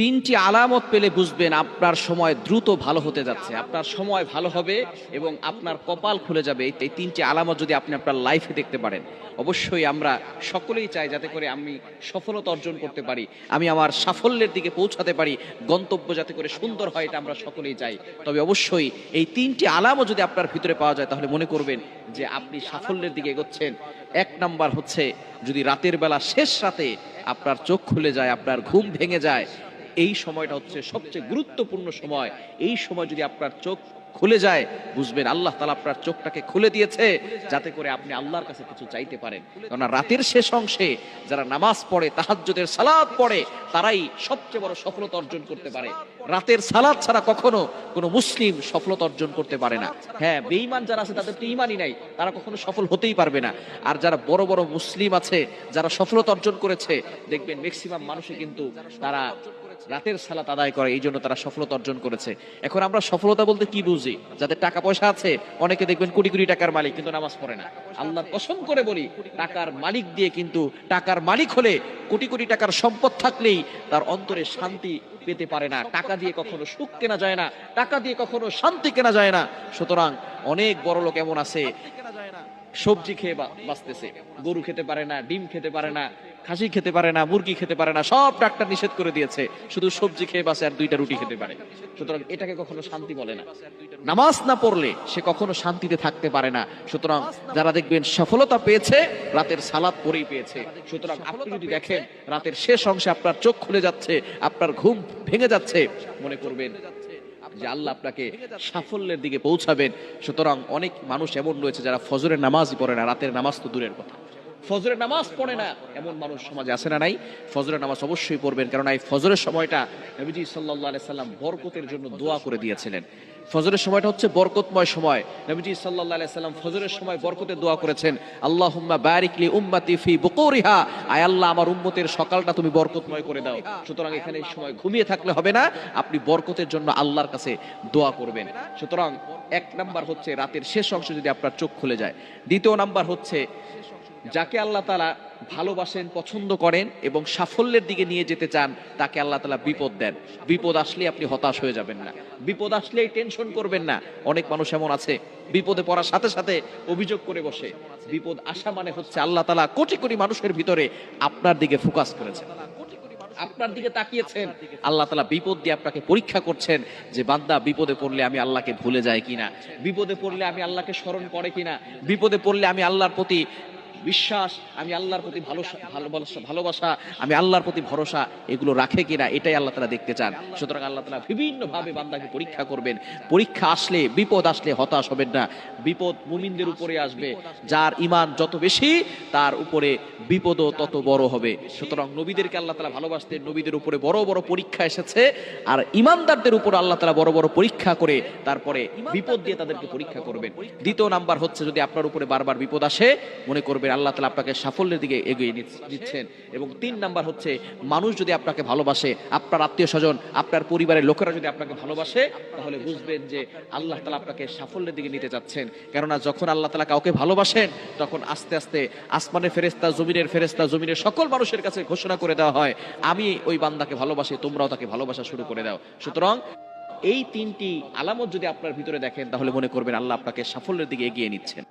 তিনটি আলামত পেলে বুঝবেন আপনার সময় দ্রুত ভালো হতে যাচ্ছে, আপনার সময় ভালো হবে এবং আপনার কপাল খুলে যাবে। এই তিনটি আলামত যদি আপনি আপনার লাইফে দেখতে পারেন, অবশ্যই আমরা সকলেই চাই যাতে করে আমি সফলতা অর্জন করতে পারি, আমি আমার সাফল্যের দিকে পৌঁছাতে পারি, গন্তব্য যাতে করে সুন্দর হয়, এটা আমরা সকলেই চাই। তবে অবশ্যই এই তিনটি আলামত যদি আপনার ভিতরে পাওয়া যায় তাহলে মনে করবেন যে আপনি সাফল্যের দিকে এগোচ্ছেন। এক নাম্বার হচ্ছে, যদি রাতের বেলা শেষ রাতে আপনার চোখ খুলে যায়, আপনার ঘুম ভেঙে যায়, এই সময়টা হচ্ছে সবচেয়ে গুরুত্বপূর্ণ সময়। এই সময় যদি আপনার চোখ খুলে যায়, বুঝবেন আল্লাহ তাআলা আপনার চোখটাকে খুলে দিয়েছে যাতে করে আপনি আল্লাহর কাছে কিছু চাইতে পারেন। কারণ রাতের শেষ অংশে যারা নামাজ পড়ে, তাহাজ্জুদের সালাত পড়ে, তারাই সবচেয়ে বড় সফলতা অর্জন করতে পারে। রাতের সালাত ছাড়া কখনো কোনো মুসলিম সফলতা অর্জন করতে পারে না। হ্যাঁ, বেঈমান যারা আছে তাদের তো ঈমানই নাই, তারা কখনো সফল হতেই পারবে না। আর যারা বড় বড় মুসলিম আছে, যারা সফলতা অর্জন করেছে, দেখবেন ম্যাক্সিমাম মানুষই কিন্তু তারা রাতের সালাত আদায় করে, এই জন্য তারা সফলতা অর্জন করেছে। এখন আমরা সফলতা বলতে কি বুঝি? যাদের টাকা পয়সা আছে, অনেকে দেখবেন কোটি কোটি টাকার মালিক কিন্তু নামাজ পড়ে না। আল্লাহর কসম করে বলি, টাকার মালিক দিয়ে কিন্তু টাকার মালিক হলে, কোটি কোটি টাকার সম্পদ থাকলেই তার অন্তরে শান্তি পেতে পারে না। টাকা দিয়ে কখনো সুখ কেনা যায় না, টাকা দিয়ে কখনো শান্তি কেনা যায় না। সুতরাং অনেক বড় লোক এমন আছে, সবজি খেয়ে বাঁচতেছে, গরু খেতে পারে না, ডিম খেতে পারে না, খাসি খেতে পারে না, মুরগি খেতে পারে না, সব ডাক্তার নিষেধ করে দিয়েছে, শুধু সবজি খেয়ে বাঁচে আর 2টা রুটি খেতে পারে। সুতরাং এটাকে কখনো শান্তি বলে না। নামাজ না পড়লে সে কখনো শান্তিতে থাকতে পারে না। সুতরাং যারা দেখবেন সফলতা পেয়েছে, রাতের সালাত পড়েই পেয়েছে। সুতরাং আপনি যদি দেখেন রাতের শেষ অংশে আপনার চোখ খুলে যাচ্ছে, আপনার ঘুম ভেঙে যাচ্ছে, মনে করবেন যে আল্লাহ আপনাকে সাফল্যের দিকে পৌঁছাবেন। সুতরাং অনেক মানুষ এমন রয়েছে যারা ফজরের নামাজই পড়ে না, রাতের নামাজ তো দূরের কথা, ফজরের নামাজ পড়ে না, এমন মানুষ সমাজে আছে না নাই? ফজরের নামাজ অবশ্যই পড়বেন, কারণ এই ফজরের সময়টা নবীজি সাল্লাল্লাহু আলাইহি সাল্লাম বরকতের জন্য দোয়া করে দিয়েছিলেন। ফজরের সময়টা হচ্ছে বরকতময় সময়। নবীজি সাল্লাল্লাহু আলাইহি সাল্লাম ফজরের সময় বরকতের দোয়া করেছেন, আল্লাহুম্মা বারিক লি উম্মতি ফি বুকুরিহা, আয় আল্লাহ আমার উম্মতের সকালটা তুমি বরকতময় করে দাও। সুতরাং এখানে এই সময় ঘুমিয়ে থাকলে হবে না, আপনি বরকতের জন্য আল্লাহর কাছে দোয়া করবেন। সুতরাং এক নাম্বার হচ্ছে রাতের শেষ অংশ যদি আপনার চোখ খুলে যায়। দ্বিতীয় নাম্বার হচ্ছে, যাকে আল্লাহ তাআলা ভালোবাসেন, পছন্দ করেন এবং সাফল্যের দিকে নিয়ে যেতে চান, তাকে আল্লাহ তাআলা বিপদ দেন। বিপদ আসলে আপনি হতাশ হয়ে যাবেন না, বিপদ আসলেই টেনশন করবেন না। অনেক মানুষ এমন আছে, বিপদে পড়ার সাথে সাথে অভিযোগ করে বসে। বিপদ আসা মানে হচ্ছে আল্লাহ তাআলা কোটি কোটি মানুষের ভিতরে আপনার দিকে ফোকাস করেছেন, আপনার দিকে তাকিয়েছেন। আল্লাহ তাআলা বিপদ দিয়ে আপনাকে পরীক্ষা করছেন যে বান্দা বিপদে পড়লে আমি আল্লাহকে ভুলে যাই কিনা, বিপদে পড়লে আমি আল্লাহকে স্মরণ করে কিনা, বিপদে পড়লে আমি আল্লাহর প্রতি বিশ্বাস, আমি আল্লাহর প্রতি ভালোবাসা, আমি আল্লাহর প্রতি ভরসা, এগুলো রাখে কিনা, এটাই আল্লাহ তাআলা দেখতে চান। সুতরাং আল্লাহ তাআলা বিভিন্ন ভাবে বান্দাকে পরীক্ষা করবেন। পরীক্ষা আসলে, বিপদ আসলে হতাশ হবেন না। বিপদ মুমিনদের উপরে আসবে, যার ঈমান যত বেশি তার উপরে বিপদও তত বড় হবে। সুতরাং নবীদেরকে আল্লাহ তাআলা ভালোবাসতেন, নবীদের উপরে বড় বড় পরীক্ষা এসেছে, আর ঈমানদারদের উপর আল্লাহ তাআলা বড় বড় পরীক্ষা করে তারপরে বিপদ দিয়ে তাদেরকে পরীক্ষা করবেন। দ্বিতীয় নাম্বার হচ্ছে, যদি আপনার উপরে বারবার বিপদ আসে, মনে করবেন আল্লাহ তাআলা আপনাকে সাফল্যের দিকে এগিয়ে দিচ্ছেন। এবং 3 নাম্বার হচ্ছে, মানুষ যদি আপনাকে ভালোবাসে, আপনার আত্মীয় স্বজন, আপনার পরিবারের লোকেরা যদি আপনাকে ভালোবাসে, তাহলে বুঝবেন যে আল্লাহ তাআলা আপনাকে সাফল্যের দিকে নিতে যাচ্ছেন। কেননা যখন আল্লাহ তাআলা কাউকে ভালোবাসেন, তখন আস্তে আস্তে আসমানের ফেরেশতা, জমিনের সকল মানুষের কাছে ঘোষণা করে দেওয়া হয়, আমি ওই বান্দাকে ভালোবাসি, তোমরাও তাকে ভালোবাসা শুরু করে দাও। সুতরাং এই 3টি আলামত যদি আপনার ভিতরে দেখেন, তাহলে মনে করবেন আল্লাহ আপনাকে সাফল্যের দিকে এগিয়ে নিচ্ছেন।